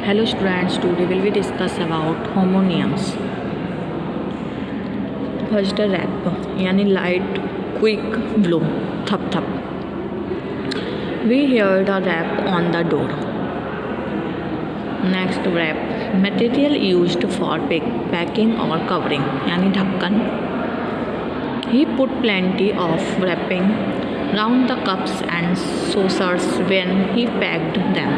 Hello students, today will we discuss about homonyms. First the rap यानी light quick blow थप थप. We heard a rap on the door. Next rap material used for packing or covering यानी ढक्कन. He put plenty of wrapping round the cups and saucers when he packed them.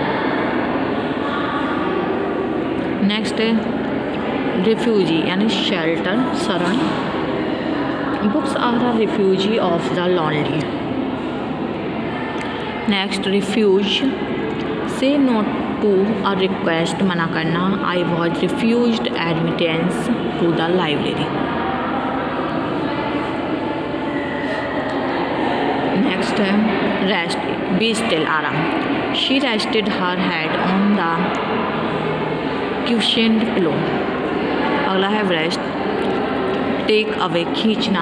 Next है refugee यानी shelter शरण. Books are a refugee of the lonely. Next refuse से note to a request मना करना. I was refused admittance to the library. Next है rest be still आराम. She rested her head on the cushioned pillow. अगला है rest take away खींचना.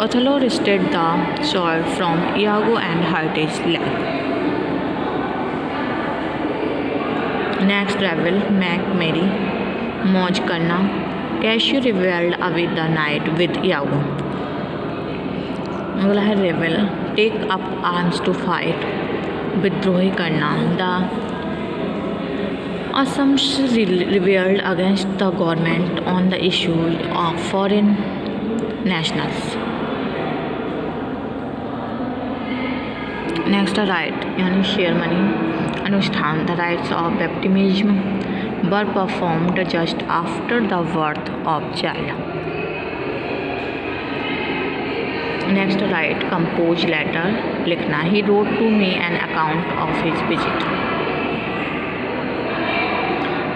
Othello wrested the sword from Iago and hurt his leg. Next travel make merry मौज करना. Cashew revelled away the night with Iago. अगला है revel take up arms to fight विद्रोही करना. The Assam's rebelled against the government on the issue of foreign nationals. Next, the rite यानी share money. अनुष्ठान the rites of baptism were performed just after the birth of child. Next, rite compose letter लिखना. He wrote to me an account of his visit.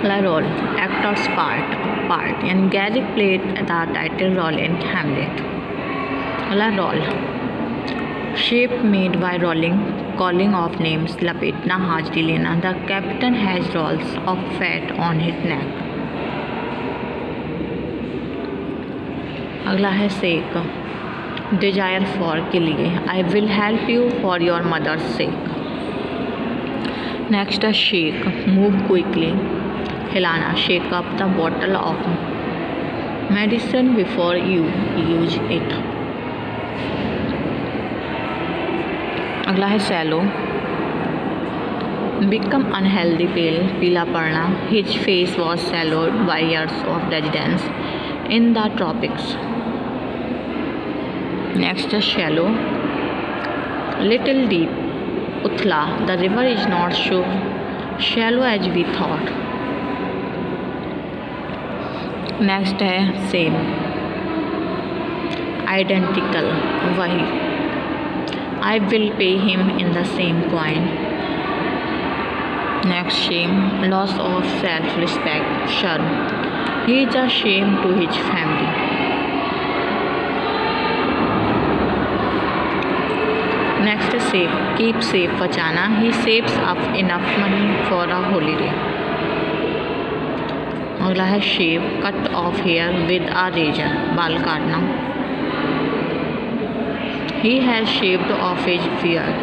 La role actor's part and Gary played the title role in Hamlet. La role shape made by rolling calling of names लपेटना हाजरी लेना. The captain has rolls of fat on his neck. अगला है सेक desire for के लिए. I will help you for your mother's sake. Next है shake move quickly हिलाना. Shake up the bottle of medicine before you use it. अगला है sallow become unhealthy pale पीला पड़ना. His face was sallowed by years of residence in the tropics. Next है shallow little deep उथला. The river is not so shallow as we thought. Next है same identical वही. I will pay him in the same coin. Next shame loss of self respect शर्म. He is a shame to his family. Next save keep safe बचाना. He saves up enough money for a holiday. अगला है shave cut off hair with a razor बाल काटना. He has shaved off his beard.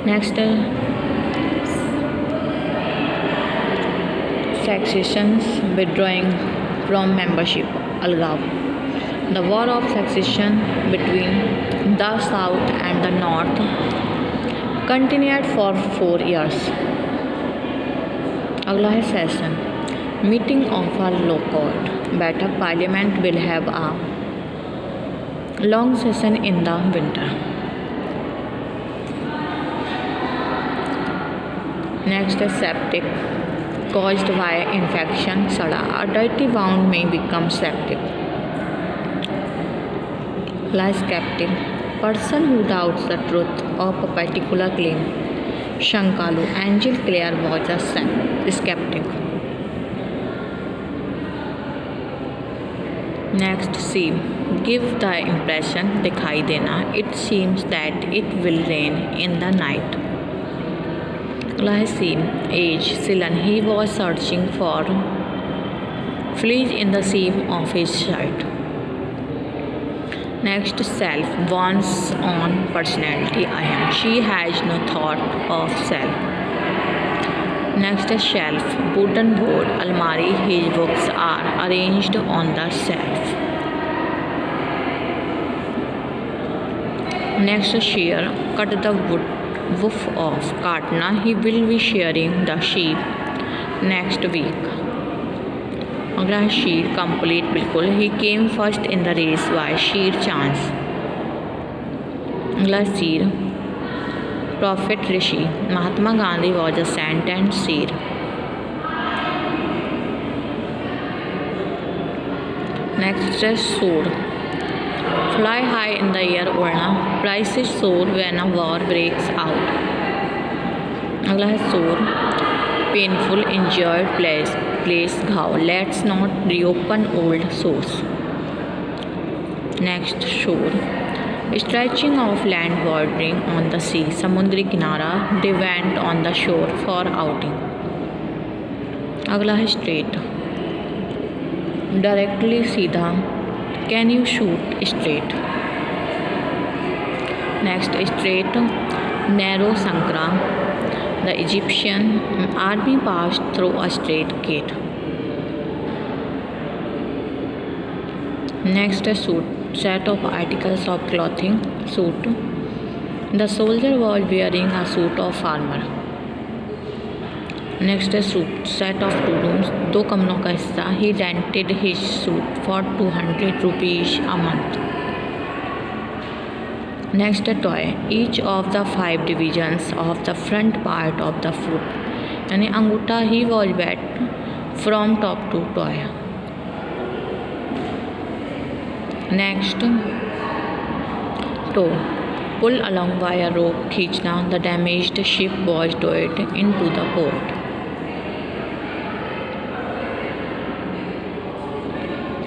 Next है secessions withdrawing from membership अलगाव. The war of succession between the South and the North continued for 4 years. अगला है session meeting of a law court. बैठक parliament will have a long session in the winter. Next है septic caused by infection सड़ा. A dirty wound may become septic. Skeptic person who doubts the truth of a particular claim. Shankalu Angel Clare was a skeptic. Next C give the impression दिखाई देना. It seems that it will rain in the night. अगला है C age Silan he was searching for flees in the seam of his shirt. Next, self, one's own personality, I am. She has no thought of self. Next, shelf, wooden board, almari, his books are arranged on the shelf. Next, shear, cut the woof off, काटना, he will be shearing the sheep next week. अगला है sheer, complete, बिल्कुल, he came first in the race by sheer chance. अगला seer, prophet, rishi, Mahatma Gandhi was a saint and seer. Next है soar, fly high in the air, उड़ना, prices soar when a war breaks out. अगला है sore, painful, injured, place, घाव, let's not reopen old sores. Next shore, stretching of land bordering on the sea, समुद्री किनारा, they went on the shore for outing. अगला है straight, directly, सीधा, can you shoot straight. Next straight, narrow, संकरा, the Egyptian army passed through a straight gate. Next, a suit, set of articles of clothing, suit. The soldier was wearing a suit of armor. Next, a suit, set of 2 rooms, 2 कमरों का हिस्सा. He rented his suit for 200 rupees a month. Next, a toy, each of the 5 divisions of the front part of the foot, यानी अंगूठा, he was wet from top to toy. Next, tow, pull along by a rope, खींचना, the damaged ship was towed into the port.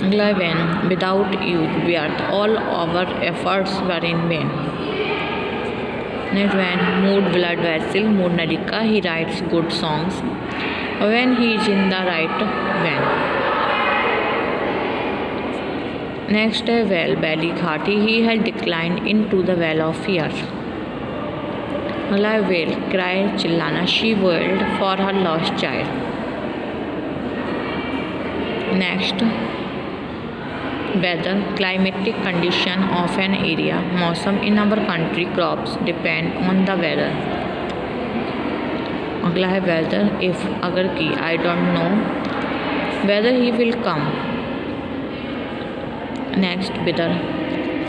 अगला vain, without use, व्यर्थ, all our efforts were in vain. Next vein, mood, blood vessel, mood, नलिका, he writes good songs when he is in the right vein. Next है vale, valley, घाटी, he has declined into the vale of fear. अगला है wail, cry, चिल्लाना, she wailed for her lost child. Next weather, climatic condition of an area, मौसम, in our country crops depend on the weather. अगला है weather, if, अगर की, I don't know whether he will come. Next, wither,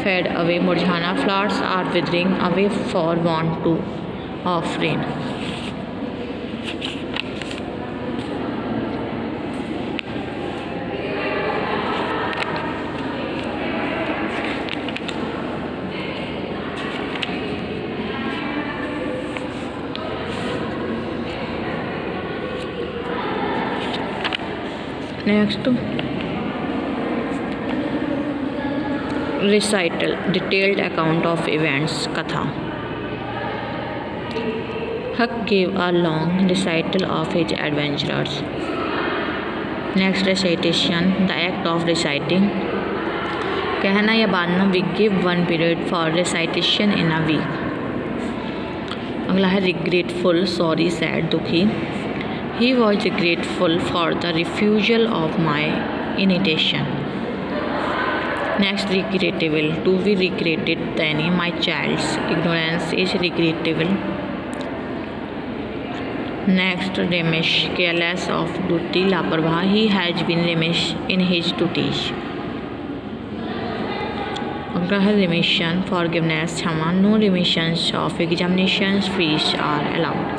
fade away, मुरझाना, flowers are withering away for want to of rain. Next, recital, detailed account of events, katha. Huck gave a long recital of his adventures. Next, recitation, the act of reciting, कहना या बांधना. We give 1 period for recitation in a week. अगला है regretful, sorry, sad, दुखी. He was grateful for the refusal of my invitation. Next, regrettable, to be regretted, then my child's ignorance is regrettable. Next, remiss, careless of duty, लापरवाह, he has been remiss in his duties. अगला है remission, forgiveness, क्षमा. No remissions of examinations fees are allowed.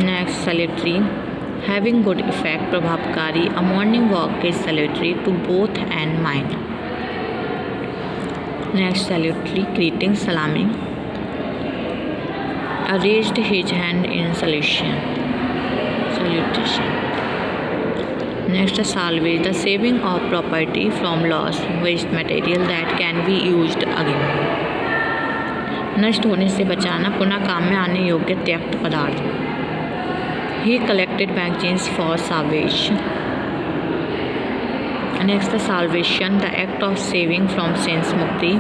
Next, salutary, having good effect, प्रभावकारी. A morning walk is salutary to both and mind. Next, salutary, greeting, salami. Raised his hand in salutation. Next, salvage, the saving of property from loss, waste material that can be used again. नष्ट होने से बचाना, पुनः काम में आने योग्य त्यक्त पदार्थ. He collected magazines for salvation. Next, the salvation, the act of saving from sins, mukti.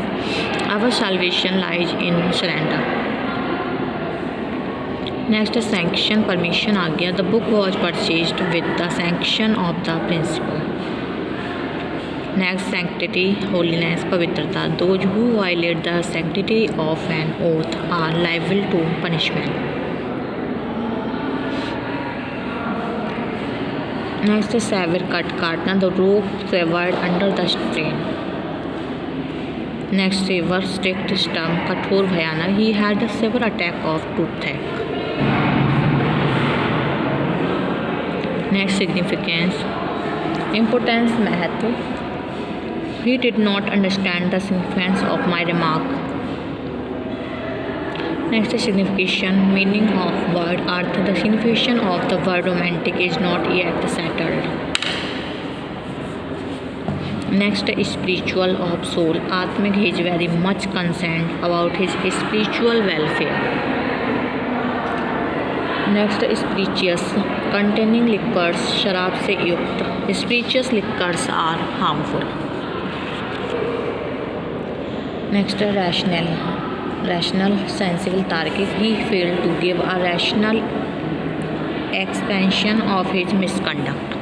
Our salvation lies in surrender. Next, sanction, permission, agya. The book was purchased with the sanction of the principal. Next, sanctity, holiness, pavitrata. Those who violate the sanctity of an oath are liable to punishment. Next, sever, cut, काटना. The rope severed under the strain. Next, severe, strict, stung, कठोर, भयानक. He had a severe attack of toothache. Next, significance, importance, महत्व. He did not understand the significance of my remark. Next, signification, meaning of word, earth. The signification of the word romantic is not yet settled. Next, spiritual of soul, आत्मिक. He is very much concerned about his spiritual welfare. Next, spirituous, containing liquors, शराब से युक्त. Spirituous liquors are harmful. Next, rational, sensible, तार्किक. He failed to give a rational explanation of his misconduct.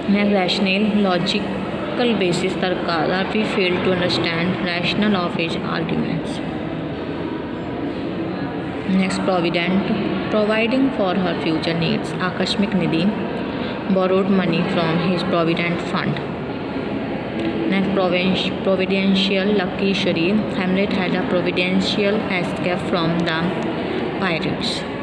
Next, rational, logical basis, तर्काधार. We failed to understand rational of his arguments. Next, provident, providing for her future needs. आकस्मिक निधि, borrowed money from his provident fund. Next, providential, lucky, शरीर. Hamlet had a providential escape from the pirates.